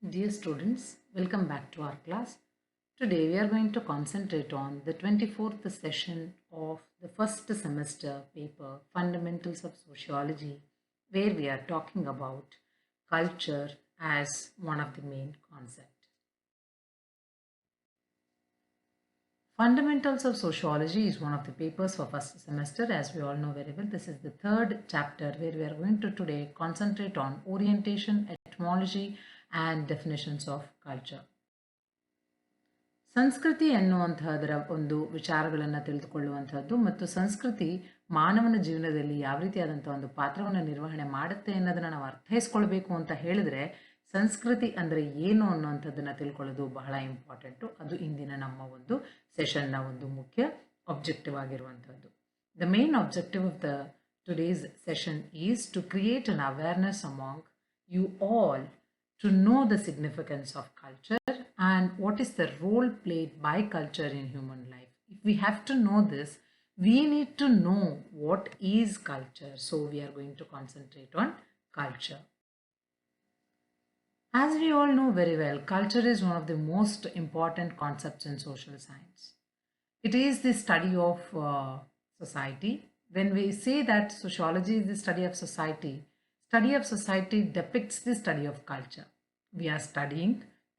Dear students, welcome back to our class. Today we are going to concentrate on the 24th session of the first semester paper Fundamentals of Sociology, where we are talking about culture as one of the main concepts. Fundamentals of Sociology is one of the papers for first semester. As we all know very well, this is the third chapter where we are going to today concentrate on orientation, etymology and definitions of culture. ಸಂಸ್ಕೃತಿ ಎನ್ನುವಂತಹದರ ಒಂದು ವಿಚಾರಗಳನ್ನು ತಿಳಿದುಕೊಳ್ಳುವಂಥದ್ದು ಮತ್ತು ಸಂಸ್ಕೃತಿ ಮಾನವನ ಜೀವನದಲ್ಲಿ ಯಾವ ರೀತಿಯಾದಂಥ ಒಂದು ಪಾತ್ರವನ್ನು ನಿರ್ವಹಣೆ ಮಾಡುತ್ತೆ ಅನ್ನೋದನ್ನು ನಾವು ಅರ್ಥೈಸ್ಕೊಳ್ಬೇಕು ಅಂತ ಹೇಳಿದ್ರೆ ಸಂಸ್ಕೃತಿ ಅಂದರೆ ಏನು ಅನ್ನುವಂಥದ್ದನ್ನು ತಿಳ್ಕೊಳ್ಳೋದು ಬಹಳ ಇಂಪಾರ್ಟೆಂಟು. ಅದು ಇಂದಿನ ನಮ್ಮ ಒಂದು ಸೆಷನ್ನ ಒಂದು ಮುಖ್ಯ ಆಬ್ಜೆಕ್ಟಿವ್ ಆಗಿರುವಂಥದ್ದು. The main objective of the today's session is to create an awareness among you all to know the significance of culture and what is the role played by culture in human life. If we have to know this, we need to know what is culture. So we are going to concentrate on culture. As we all know very well, culture is one of the most important concepts in social science. It is the study of society. When we say that sociology is the study of society depicts the study of culture. We are studying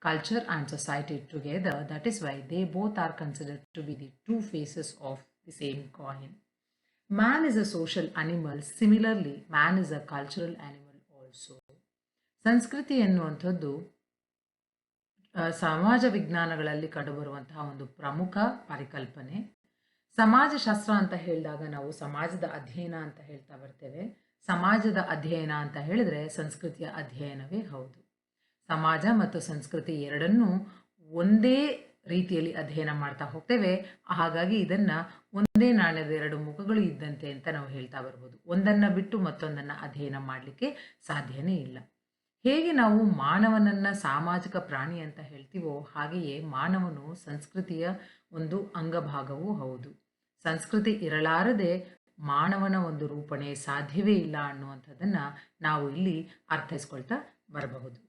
culture and society together. That is why they both are considered to be the two faces of the same coin. Man is a social animal. Similarly, man is a cultural animal also. ಸಂಸ್ಕೃತಿ ಎನ್ನುವಂಥದ್ದು ಸಮಾಜ ವಿಜ್ಞಾನಗಳಲ್ಲಿ ಕಂಡುಬರುವಂತಹ ಒಂದು ಪ್ರಮುಖ ಪರಿಕಲ್ಪನೆ. ಸಮಾಜಶಾಸ್ತ್ರ ಅಂತ ಹೇಳಿದಾಗ ನಾವು ಸಮಾಜದ ಅಧ್ಯಯನ ಅಂತ ಹೇಳ್ತಾ ಬರ್ತೇವೆ. ಸಮಾಜದ ಅಧ್ಯಯನ ಅಂತ ಹೇಳಿದ್ರೆ ಸಂಸ್ಕೃತಿಯ ಅಧ್ಯಯನವೇ ಹೌದು. ಸಮಾಜ ಮತ್ತು ಸಂಸ್ಕೃತಿ ಎರಡನ್ನೂ ಒಂದೇ ರೀತಿಯಲ್ಲಿ ಅಧ್ಯಯನ ಮಾಡ್ತಾ ಹೋಗ್ತೇವೆ. ಹಾಗಾಗಿ ಇದನ್ನ ಒಂದೇ ನಾಣ್ಯದ ಎರಡು ಮುಖಗಳು ಇದ್ದಂತೆ ಅಂತ ನಾವು ಹೇಳ್ತಾ ಬರ್ಬೋದು. ಒಂದನ್ನು ಬಿಟ್ಟು ಮತ್ತೊಂದನ್ನು ಅಧ್ಯಯನ ಮಾಡಲಿಕ್ಕೆ ಸಾಧ್ಯನೇ ಇಲ್ಲ. ಹೇಗೆ ನಾವು ಮಾನವನನ್ನ ಸಾಮಾಜಿಕ ಪ್ರಾಣಿ ಅಂತ ಹೇಳ್ತೀವೋ ಹಾಗೆಯೇ ಮಾನವನು ಸಂಸ್ಕೃತಿಯ ಒಂದು ಅಂಗಭಾಗವೂ ಹೌದು. ಸಂಸ್ಕೃತಿ ಇರಲಾರದೆ ಮಾನವನ ಒಂದು ರೂಪಣೆ ಸಾಧ್ಯವೇ ಇಲ್ಲ ಅನ್ನುವಂಥದ್ದನ್ನ ನಾವು ಇಲ್ಲಿ ಅರ್ಥೈಸ್ಕೊಳ್ತಾ ಬರಬಹುದು.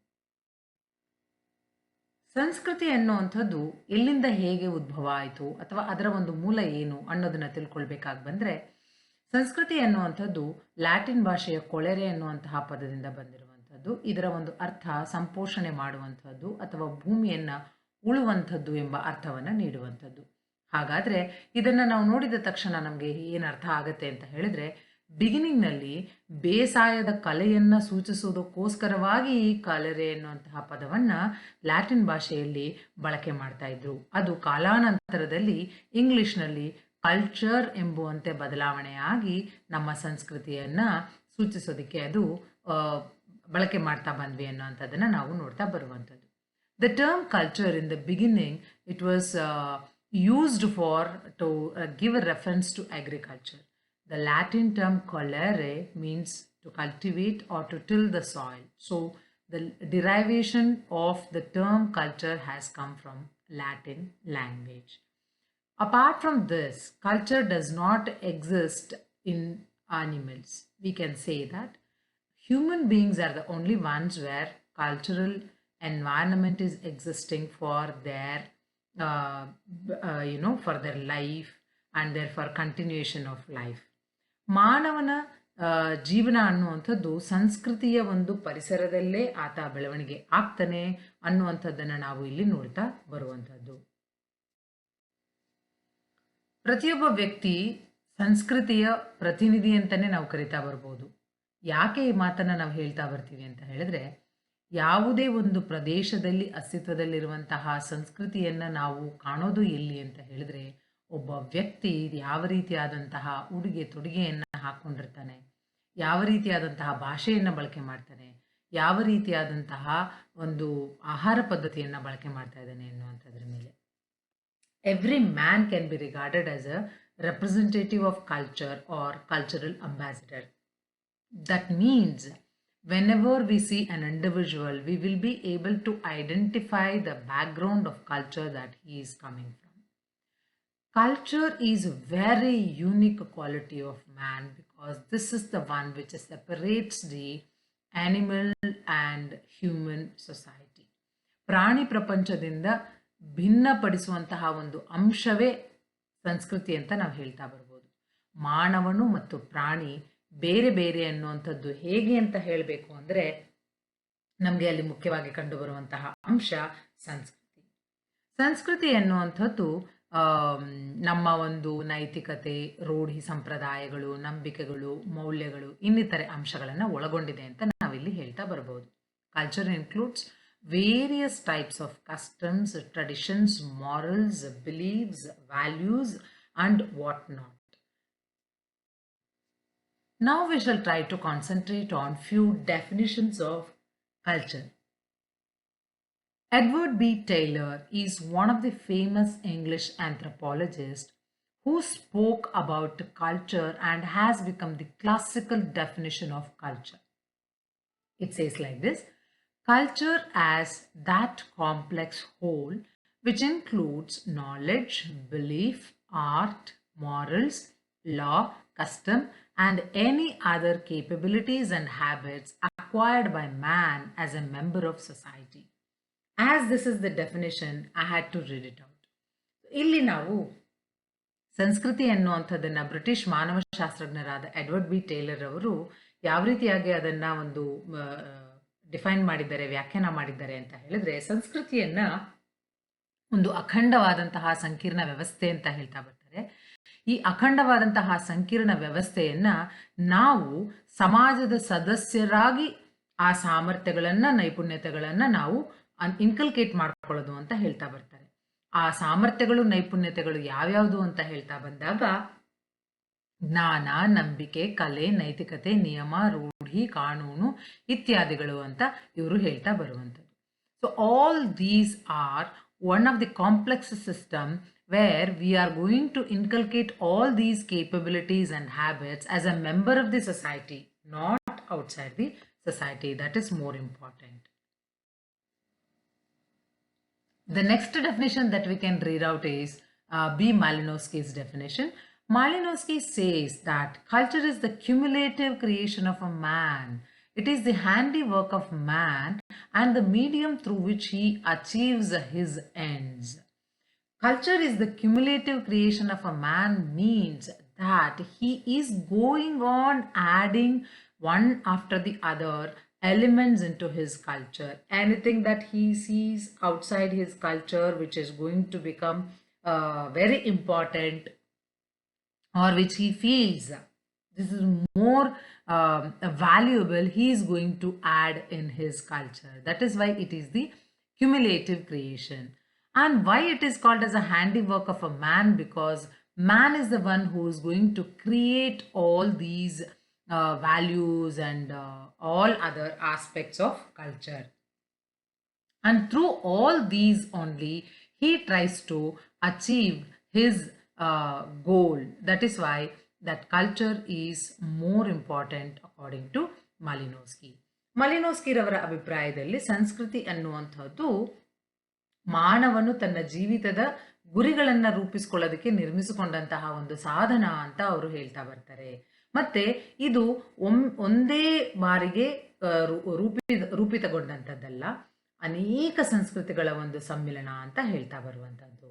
ಸಂಸ್ಕೃತಿ ಅನ್ನುವಂಥದ್ದು ಎಲ್ಲಿಂದ ಹೇಗೆ ಉದ್ಭವ ಆಯಿತು ಅಥವಾ ಅದರ ಒಂದು ಮೂಲ ಏನು ಅನ್ನೋದನ್ನ ತಿಳ್ಕೊಳ್ಬೇಕಾಗಿ ಬಂದ್ರೆ, ಸಂಸ್ಕೃತಿ ಅನ್ನುವಂಥದ್ದು ಲ್ಯಾಟಿನ್ ಭಾಷೆಯ ಕೊಳೆರೆ ಅನ್ನುವಂತಹ ಪದದಿಂದ ಬಂದಿರುವಂಥದ್ದು. ಇದರ ಒಂದು ಅರ್ಥ ಸಂಪೋಷಣೆ ಮಾಡುವಂಥದ್ದು ಅಥವಾ ಭೂಮಿಯನ್ನ ಉಳುವಂಥದ್ದು ಎಂಬ ಅರ್ಥವನ್ನ ನೀಡುವಂಥದ್ದು. ಹಾಗಾದ್ರೆ ಇದನ್ನ ನಾವು ನೋಡಿದ ತಕ್ಷಣ ನಮಗೆ ಏನು ಅರ್ಥ ಆಗತ್ತೆ ಅಂತ ಹೇಳಿದ್ರೆ, ಬಿಗಿನಿಂಗ್ನಲ್ಲಿ ಬೇಸಾಯದ ಕಲೆಯನ್ನ ಸೂಚಿಸುವುದಕ್ಕೋಸ್ಕರವಾಗಿ ಈ ಕಲೆರೆ ಎನ್ನುವಂತಹ ಪದವನ್ನ ಲ್ಯಾಟಿನ್ ಭಾಷೆಯಲ್ಲಿ ಬಳಕೆ ಮಾಡ್ತಾ ಇದ್ರು. ಅದು ಕಾಲಾನಂತರದಲ್ಲಿ ಇಂಗ್ಲಿಷ್ನಲ್ಲಿ ಕಲ್ಚರ್ ಎಂಬುವಂತೆ ಬದಲಾವಣೆಯಾಗಿ ನಮ್ಮ ಸಂಸ್ಕೃತಿಯನ್ನ ಸೂಚಿಸೋದಕ್ಕೆ ಅದು ಬಳಕೆ ಮಾಡ್ತಾ ಬಂದ್ವಿ ಅನ್ನೋಂಥದ್ದನ್ನ ನಾವು ನೋಡ್ತಾ ಬರುವಂಥದ್ದು. The term culture in the beginning it was used to give a reference to agriculture. The Latin term colere means to cultivate or to till the soil. So the derivation of the term culture has come from Latin language. Apart from this, culture does not exist in animals. We can say that human beings are the only ones where cultural environment is existing for their for their life and therefore continuation of life. ಮಾನವನ ಜೀವನ ಅನ್ನುವಂಥದ್ದು ಸಂಸ್ಕೃತಿಯ ಒಂದು ಪರಿಸರದಲ್ಲೇ ಆತ ಬೆಳವಣಿಗೆ ಆಗ್ತಾನೆ ಅನ್ನುವಂಥದ್ದನ್ನು ನಾವು ಇಲ್ಲಿ ನೋಡ್ತಾ ಬರುವಂಥದ್ದು. ಪ್ರತಿಯೊಬ್ಬ ವ್ಯಕ್ತಿ ಸಂಸ್ಕೃತಿಯ ಪ್ರತಿನಿಧಿ ಅಂತಾನೆ ನಾವು ಕರಿತಾ ಬರ್ಬೋದು. ಯಾಕೆ ಈ ಮಾತನ್ನ ನಾವು ಹೇಳ್ತಾ ಬರ್ತೀವಿ ಅಂತ ಹೇಳಿದ್ರೆ, ಯಾವುದೇ ಒಂದು ಪ್ರದೇಶದಲ್ಲಿ ಅಸ್ತಿತ್ವದಲ್ಲಿರುವಂತಹ ಸಂಸ್ಕೃತಿಯನ್ನ ನಾವು ಕಾಣೋದು ಎಲ್ಲಿ ಅಂತ ಹೇಳಿದ್ರೆ, ಒಬ್ಬ ವ್ಯಕ್ತಿ ಯಾವ ರೀತಿಯಾದಂತಹ ಉಡುಗೆ ತೊಡುಗೆಯನ್ನ ಹಾಕೊಂಡಿರ್ತಾನೆ, ಯಾವ ರೀತಿಯಾದಂತಹ ಭಾಷೆಯನ್ನ ಬಳಕೆ ಮಾಡ್ತಾನೆ, ಯಾವ ರೀತಿಯಾದಂತಹ ಒಂದು ಆಹಾರ ಪದ್ಧತಿಯನ್ನ ಬಳಕೆ ಮಾಡ್ತಾ ಇದ್ದಾನೆ ಎನ್ನುವಂಥದ್ರ ಮೇಲೆ. Every man can be regarded as a representative of culture or cultural ambassador. That means whenever we see an individual, we will be able to identify the background of culture that he is coming from. Culture is a very unique quality of man because this is the one which separates the animal and human society. ಪ್ರಾಣಿ ಪ್ರಪಂಚದಿಂದ ಭಿನ್ನಪಡಿಸುವಂತಹ ಒಂದು ಅಂಶವೇ ಸಂಸ್ಕೃತಿ ಅಂತ ನಾವು ಹೇಳ್ತಾ ಬರ್ಬೋದು. ಮಾನವನು ಮತ್ತು ಪ್ರಾಣಿ ಬೇರೆ ಬೇರೆ ಅನ್ನುವಂಥದ್ದು ಹೇಗೆ ಅಂತ ಹೇಳಬೇಕು ಅಂದರೆ ನಮಗೆ ಅಲ್ಲಿ ಮುಖ್ಯವಾಗಿ ಕಂಡುಬರುವಂತಹ ಅಂಶ ಸಂಸ್ಕೃತಿ. ಸಂಸ್ಕೃತಿ ಎನ್ನುವಂಥದ್ದು ನಮ್ಮ ಒಂದು ನೈತಿಕತೆ, ರೂಢಿ ಸಂಪ್ರದಾಯಗಳು, ನಂಬಿಕೆಗಳು, ಮೌಲ್ಯಗಳು, ಇನ್ನಿತರೆ ಅಂಶಗಳನ್ನು ಒಳಗೊಂಡಿದೆ ಅಂತ ನಾವಿಲ್ಲಿ ಹೇಳ್ತಾ ಬರ್ಬೋದು. Culture includes various types of customs, traditions, morals, beliefs, values, and whatnot. Now we shall try to concentrate on few definitions of culture. Edward B. Taylor is one of the famous English anthropologists who spoke about culture and has become the classical definition of culture. It says like this: culture as that complex whole which includes knowledge, belief, art, morals, law, custom, and any other capabilities and habits acquired by man as a member of society. As this is the definition, I had to read it out. ಇಲ್ಲಿ ನಾವು ಸಂಸ್ಕೃತಿ ಎನ್ನುವಂಥದ್ದನ್ನು British ಮಾನವಶಾಸ್ತ್ರಜ್ಞರಾದ Edward B Taylor ಅವರು ಯಾವ ರೀತಿಯಾಗಿ ಅದನ್ನು ಒಂದು define ಮಾಡಿದ್ದಾರೆ, ವ್ಯಾಖ್ಯಾನ ಮಾಡಿದ್ದಾರೆ ಅಂತ ಹೇಳಿದ್ರೆ, ಸಂಸ್ಕೃತಿಯನ್ನ ಒಂದು ಅಖಂಡವಾದಂತಹ ಸಂಕೀರ್ಣ ವ್ಯವಸ್ಥೆ ಅಂತ ಹೇಳ್ತಾ ಬರ್ತಾರೆ. ಈ ಅಖಂಡವಾದಂತಹ ಸಂಕೀರ್ಣ ವ್ಯವಸ್ಥೆಯನ್ನ ನಾವು ಸಮಾಜದ ಸದಸ್ಯರಾಗಿ ಆ ಸಾಮರ್ಥ್ಯಗಳನ್ನ, ನೈಪುಣ್ಯತೆಗಳನ್ನ ನಾವು ಇನ್ಕಲ್ಕೇಟ್ ಮಾಡ್ಕೊಳ್ಳೋದು ಅಂತ ಹೇಳ್ತಾ ಬರ್ತಾರೆ. ಆ ಸಾಮರ್ಥ್ಯಗಳು, ನೈಪುಣ್ಯತೆಗಳು ಯಾವ್ಯಾವುದು ಅಂತ ಹೇಳ್ತಾ ಬಂದಾಗ ಜ್ಞಾನ, ನಂಬಿಕೆ, ಕಲೆ, ನೈತಿಕತೆ, ನಿಯಮ, ರೂಢಿ, ಕಾನೂನು ಇತ್ಯಾದಿಗಳು ಅಂತ ಇವರು ಹೇಳ್ತಾ ಬರುವಂಥದ್ದು. So all these are one of the complex system where we are going to inculcate all these capabilities and habits as a member of the society, not outside the society. That is more important. The next definition that we can read out is B. Malinowski's definition. Malinowski says that culture is the cumulative creation of a man. It is the handiwork of man and the medium through which he achieves his ends. Culture is the cumulative creation of a man means that he is going on adding one after the other elements into his culture. Anything that he sees outside his culture which is going to become very important, or which he feels this is more valuable, he is going to add in his culture. That is why it is the cumulative creation. And why it is called as a handiwork of a man? Because man is the one who is going to create all these values and all other aspects of culture. And through all these only, he tries to achieve his goal. That is why that culture is more important according to Malinowski. Malinowski ರವರ ಅಭಿಪ್ರಾಯದಲ್ಲಿ ಸಂಸ್ಕೃತಿ ಅನ್ನುವಂಥದ್ದು ಮಾನವನು ತನ್ನ ಜೀವಿತದ ಗುರಿಗಳನ್ನು ರೂಪಿಸಿಕೊಳ್ಳೋದಕ್ಕೆ ನಿರ್ಮಿಸಿಕೊಂಡಂತಹ ಒಂದು ಸಾಧನ ಅಂತ ಅವರು ಹೇಳ್ತಾ ಬರ್ತಾರೆ. ಮತ್ತೆ ಇದು ಒಂದೇ ಬಾರಿಗೆ ರೂಪಿತಗೊಂಡಂಥದ್ದಲ್ಲ, ಅನೇಕ ಸಂಸ್ಕೃತಿಗಳ ಒಂದು ಸಮ್ಮಿಲನ ಅಂತ ಹೇಳ್ತಾ ಬರುವಂಥದ್ದು.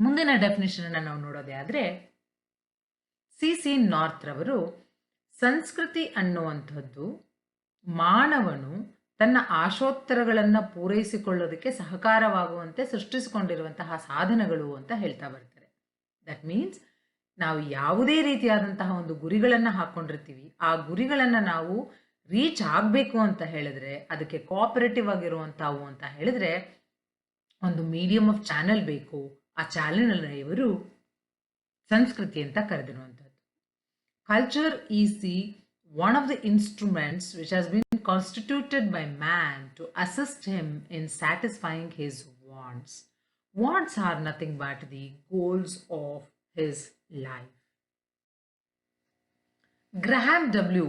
ಮುಂದಿನ ಡೆಫಿನಿಷನ್ ಅನ್ನು ನಾವು ನೋಡೋದೇ ಆದ್ರೆ ಸಿ ನಾರ್ತ್ ರವರು ಸಂಸ್ಕೃತಿ ಅನ್ನುವಂಥದ್ದು ಮಾನವನು ತನ್ನ ಆಶೋತ್ತರಗಳನ್ನು ಪೂರೈಸಿಕೊಳ್ಳೋದಕ್ಕೆ ಸಹಕಾರವಾಗುವಂತೆ ಸೃಷ್ಟಿಸಿಕೊಂಡಿರುವಂತಹ ಸಾಧನಗಳು ಅಂತ ಹೇಳ್ತಾ ಬರ್ತಾರೆ. ದಟ್ ಮೀನ್ಸ್ ನಾವು ಯಾವುದೇ ರೀತಿಯಾದಂತಹ ಒಂದು ಗುರಿಗಳನ್ನು ಹಾಕೊಂಡಿರ್ತೀವಿ, ಆ ಗುರಿಗಳನ್ನು ನಾವು ರೀಚ್ ಆಗಬೇಕು ಅಂತ ಹೇಳಿದ್ರೆ ಅದಕ್ಕೆ ಕೋಆಪರೇಟಿವ್ ಆಗಿರುವಂಥವು ಅಂತ ಹೇಳಿದ್ರೆ ಒಂದು ಮೀಡಿಯಂ ಆಫ್ ಚಾನೆಲ್ ಬೇಕು. ಆ ಚಾನೆಲ್ ಇವರು ಸಂಸ್ಕೃತಿ ಅಂತ ಕರೆದಿರುವಂಥದ್ದು. Culture is the one of the instruments which has been constituted by man to assist him in satisfying his wants. Wants are nothing but the goals of his life. Graham W.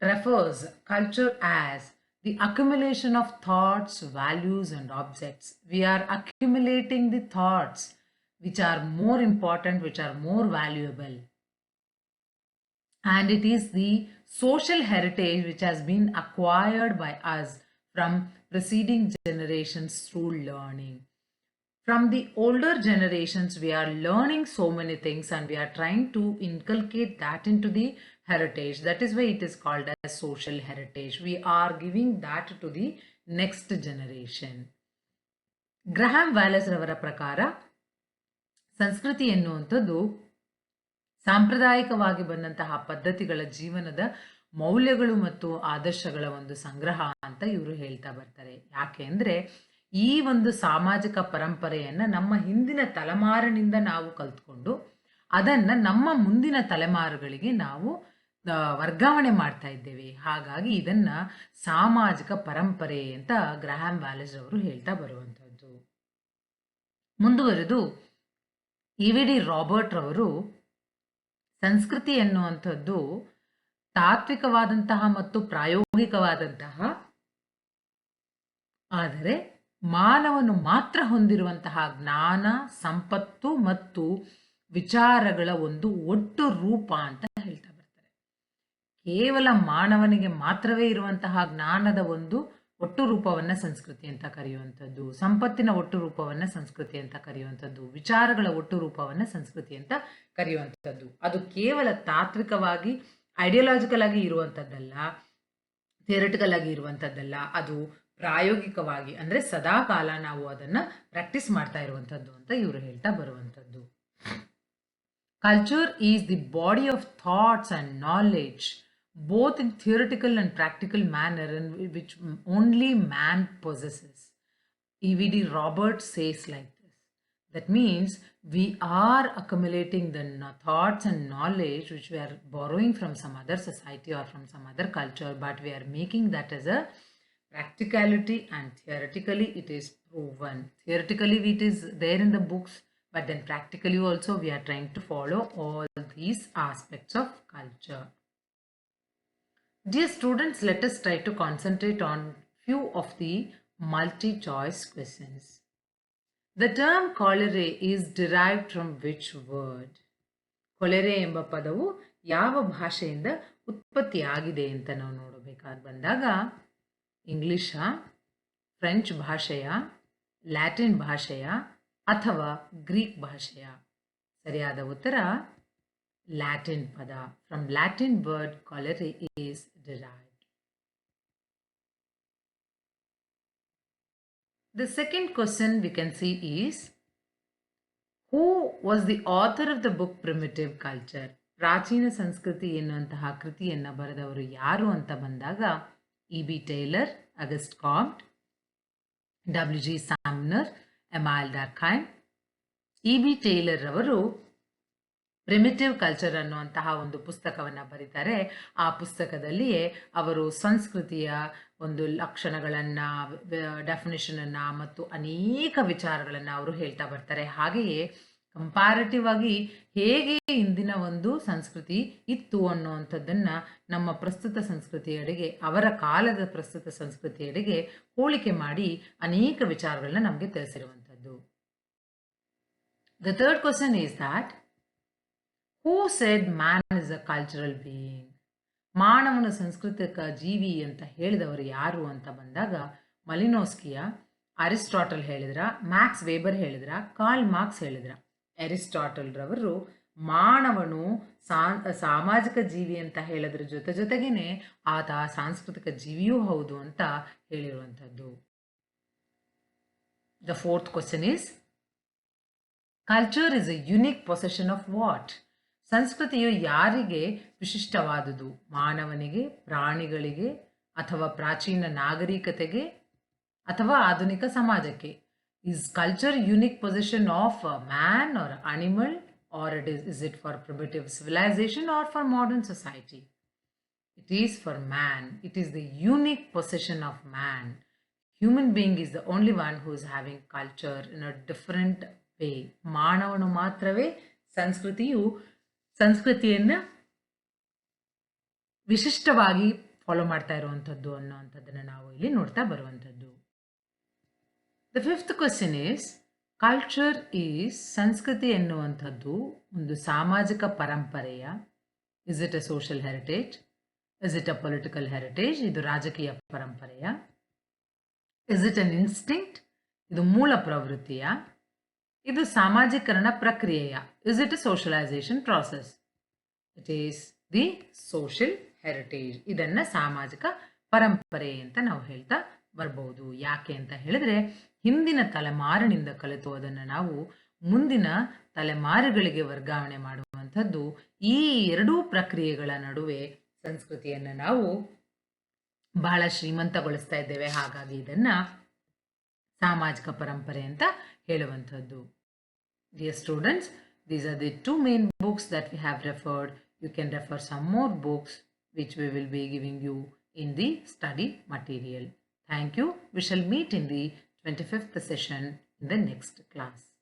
refers culture as the accumulation of thoughts, values, and objects. We are accumulating the thoughts which are more important, which are more valuable. And it is the social heritage which has been acquired by us from preceding generations through learning. From the older generations, we are learning so many things and we are trying to inculcate that into the heritage. That is why it is called as social heritage. We are giving that to the next generation. Graham Wallace ರವರ ಪ್ರಕಾರ ಸಂಸ್ಕೃತಿ ಎನ್ನುವಂಥದ್ದು ಸಾಂಪ್ರದಾಯಿಕವಾಗಿ ಬಂದಂತಹ ಪದ್ಧತಿಗಳ ಜೀವನದ ಮೌಲ್ಯಗಳು ಮತ್ತು ಆದರ್ಶಗಳ ಒಂದು ಸಂಗ್ರಹ ಅಂತ ಇವರು ಹೇಳ್ತಾ ಬರ್ತಾರೆ. ಯಾಕೆ ಅಂದರೆ ಈ ಒಂದು ಸಾಮಾಜಿಕ ಪರಂಪರೆಯನ್ನು ನಮ್ಮ ಹಿಂದಿನ ತಲೆಮಾರಿನಿಂದ ನಾವು ಕಲ್ತ್ಕೊಂಡು ಅದನ್ನು ನಮ್ಮ ಮುಂದಿನ ತಲೆಮಾರುಗಳಿಗೆ ನಾವು ವರ್ಗಾವಣೆ ಮಾಡ್ತಾ ಇದ್ದೇವೆ. ಹಾಗಾಗಿ ಇದನ್ನ ಸಾಮಾಜಿಕ ಪರಂಪರೆ ಅಂತ ಗ್ರಹಾಂ ವ್ಯಾಲೆಸ್ ಅವರು ಹೇಳ್ತಾ ಬರುವಂಥದ್ದು. ಮುಂದುವರೆದು ಇ.ವಿ.ಡಿ. ರಾಬರ್ಟ್ ರವರು ಸಂಸ್ಕೃತಿ ಎನ್ನುವಂಥದ್ದು ತಾತ್ವಿಕವಾದಂತಹ ಮತ್ತು ಪ್ರಾಯೋಗಿಕವಾದಂತಹ, ಆದರೆ ಮಾನವನು ಮಾತ್ರ ಹೊಂದಿರುವಂತಹ ಜ್ಞಾನ, ಸಂಪತ್ತು ಮತ್ತು ವಿಚಾರಗಳ ಒಂದು ಒಟ್ಟು ರೂಪ ಅಂತ ಹೇಳ್ತಾ ಬರ್ತಾರೆ. ಕೇವಲ ಮಾನವನಿಗೆ ಮಾತ್ರವೇ ಇರುವಂತಹ ಜ್ಞಾನದ ಒಂದು ಒಟ್ಟು ರೂಪವನ್ನ ಸಂಸ್ಕೃತಿ ಅಂತ ಕರೆಯುವಂಥದ್ದು, ಸಂಪತ್ತಿನ ಒಟ್ಟು ರೂಪವನ್ನ ಸಂಸ್ಕೃತಿ ಅಂತ ಕರೆಯುವಂಥದ್ದು, ವಿಚಾರಗಳ ಒಟ್ಟು ರೂಪವನ್ನ ಸಂಸ್ಕೃತಿ ಅಂತ ಕರೆಯುವಂಥದ್ದು. ಅದು ಕೇವಲ ತಾತ್ವಿಕವಾಗಿ ಐಡಿಯಾಲಜಿಕಲ್ ಆಗಿ ಇರುವಂಥದ್ದಲ್ಲ, ಥಿಯರಿಟಿಕಲ್ ಆಗಿ ಇರುವಂಥದ್ದಲ್ಲ, ಅದು ಪ್ರಾಯೋಗಿಕವಾಗಿ ಅಂದರೆ ಸದಾ ಕಾಲ ನಾವು ಅದನ್ನ ಪ್ರಾಕ್ಟೀಸ್ ಮಾಡ್ತಾ ಇರುವಂಥದ್ದು ಅಂತ ಇವರು ಹೇಳ್ತಾ ಬರುವಂಥದ್ದು. Culture is the body of thoughts and knowledge both in theoretical and practical manner in which only man possesses. E.V.D. Roberts says like this. That means we are accumulating the thoughts and knowledge which we are borrowing from some other society or from some other culture, but we are making that as a practicality, and theoretically it is proven. Theoretically it is there in the books, but then practically also we are trying to follow all these aspects of culture. Dear students, let us try to concentrate on few of the multi-choice questions. The term cholera is derived from which word? ಕೊಲೆರೆ ಎಂಬ ಪದವು ಯಾವ ಭಾಷೆಯಿಂದ ಉತ್ಪತ್ತಿಯಾಗಿದೆ ಅಂತ ನಾವು ನೋಡಬೇಕಾಗಿ ಬಂದಾಗ English, French ಭಾಷೆಯ, Latin ಭಾಷೆಯ ಅಥವಾ ಗ್ರೀಕ್ ಭಾಷೆಯ? ಸರಿಯಾದ ಉತ್ತರ Latin pada. From Latin word cholera is derived. The second question we can see is, who was the author of the book Primitive Culture? ಪ್ರಾಚೀನ ಸಂಸ್ಕೃತಿ ಎನ್ನುವಂತಹ ಕೃತಿಯನ್ನು ಬರೆದವರು ಯಾರು ಅಂತ ಬಂದಾಗ E.B. Taylor, Auguste Comte, W.G. Sumner, Emile Durkheim. E.B. Taylor ಅವರು primitive culture ಅನ್ನುವಂತಹ ಒಂದು ಪುಸ್ತಕವನ್ನು ಬರೀತಾರೆ. ಆ ಪುಸ್ತಕದಲ್ಲಿಯೇ ಅವರು ಸಂಸ್ಕೃತಿಯ ಒಂದು ಲಕ್ಷಣಗಳನ್ನು, ಡೆಫಿನಿಷನನ್ನು ಮತ್ತು ಅನೇಕ ವಿಚಾರಗಳನ್ನು ಅವರು ಹೇಳ್ತಾ ಬರ್ತಾರೆ. ಹಾಗೆಯೇ ಕಂಪ್ಯಾರಿಟಿವ್ ಆಗಿ ಹೇಗೆ ಇಂದಿನ ಒಂದು ಸಂಸ್ಕೃತಿ ಇತ್ತು ಅನ್ನುವಂಥದ್ದನ್ನು ನಮ್ಮ ಪ್ರಸ್ತುತ ಸಂಸ್ಕೃತಿಯೆಡೆಗೆ, ಅವರ ಕಾಲದ ಪ್ರಸ್ತುತ ಸಂಸ್ಕೃತಿಯೆಡೆಗೆ ಹೋಲಿಕೆ ಮಾಡಿ ಅನೇಕ ವಿಚಾರಗಳನ್ನ ನಮಗೆ ತಿಳಿಸಿರುವಂಥದ್ದು. The third question is that, who said man is a cultural being? ಮಾನವನ ಸಾಂಸ್ಕೃತಿಕ ಜೀವಿ ಅಂತ ಹೇಳಿದವರು ಯಾರು ಅಂತ ಬಂದಾಗ ಮಲಿನೋಸ್ಕಿಯ, ಅರಿಸ್ಟಾಟಲ್ ಹೇಳಿದ್ರ, ಮ್ಯಾಕ್ಸ್ ವೇಬರ್ ಹೇಳಿದ್ರ, ಕಾರ್ಲ್ ಮಾರ್ಕ್ಸ್ ಹೇಳಿದ್ರ. ಅರಿಸ್ಟಾಟಲ್ ರವರು ಮಾನವನು ಸಾಮಾಜಿಕ ಜೀವಿ ಅಂತ ಹೇಳೋದ್ರ ಜೊತೆಗೇನೆ ಆತ ಸಾಂಸ್ಕೃತಿಕ ಜೀವಿಯೂ ಹೌದು ಅಂತ ಹೇಳಿರುವಂಥದ್ದು. The fourth question is, culture is a unique possession of what? ಸಂಸ್ಕೃತಿಯು ಯಾರಿಗೆ ವಿಶಿಷ್ಟವಾದುದು? ಮಾನವನಿಗೆ, ಪ್ರಾಣಿಗಳಿಗೆ, ಅಥವಾ ಪ್ರಾಚೀನ ನಾಗರಿಕತೆಗೆ, ಅಥವಾ ಆಧುನಿಕ ಸಮಾಜಕ್ಕೆ? Is culture unique possession of a man or animal, or is it for primitive civilization or for modern society? It is for man. It is the unique possession of man. Human being is the only one who is having culture in a different way. ಮಾನವನು ಮಾತ್ರವೇ ಸಂಸ್ಕೃತಿಯನ್ನು ವಿಶಿಷ್ಟವಾಗಿ follow ಮಾಡ್ತಾ ಇರುವಂಥದ್ದು ಅನ್ನೋವಂಥದ್ದನ್ನು ನಾವು ಇಲ್ಲಿ ನೋಡ್ತಾ ಬರುವಂಥದ್ದು. The fifth question is, culture is, ಸಂಸ್ಕೃತಿ ಎನ್ನುವಂಥದ್ದು ಒಂದು ಸಾಮಾಜಿಕ ಪರಂಪರೆಯ? Is it a social heritage? Is it a political heritage? ಇದು ರಾಜಕೀಯ ಪರಂಪರೆಯ? Is it an instinct? ಇದು ಮೂಲ ಪ್ರವೃತ್ತಿಯ? ಇದು ಸಾಮಾಜೀಕರಣ ಪ್ರಕ್ರಿಯೆಯ? Is it a socialisation process? It is the social heritage. ಇದನ್ನು ಸಾಮಾಜಿಕ ಪರಂಪರೆ ಅಂತ ನಾವು ಹೇಳ್ತಾ ಬರ್ಬೋದು. ಯಾಕೆ ಅಂತ ಹೇಳಿದ್ರೆ, ಹಿಂದಿನ ತಲೆಮಾರಿನಿಂದ ಕಲಿತು ಅದನ್ನು ನಾವು ಮುಂದಿನ ತಲೆಮಾರುಗಳಿಗೆ ವರ್ಗಾವಣೆ ಮಾಡುವಂಥದ್ದು. ಈ ಎರಡೂ ಪ್ರಕ್ರಿಯೆಗಳ ನಡುವೆ ಸಂಸ್ಕೃತಿಯನ್ನು ನಾವು ಬಹಳ ಶ್ರೀಮಂತಗೊಳಿಸ್ತಾ ಇದ್ದೇವೆ. ಹಾಗಾಗಿ ಇದನ್ನು ಸಾಮಾಜಿಕ ಪರಂಪರೆ ಅಂತ ಹೇಳುವಂಥದ್ದು. Dear students, these are the two main books that we have referred. You can refer some more books which we will be giving you in the study material. Thank you. We shall meet in the 25th session in the next class.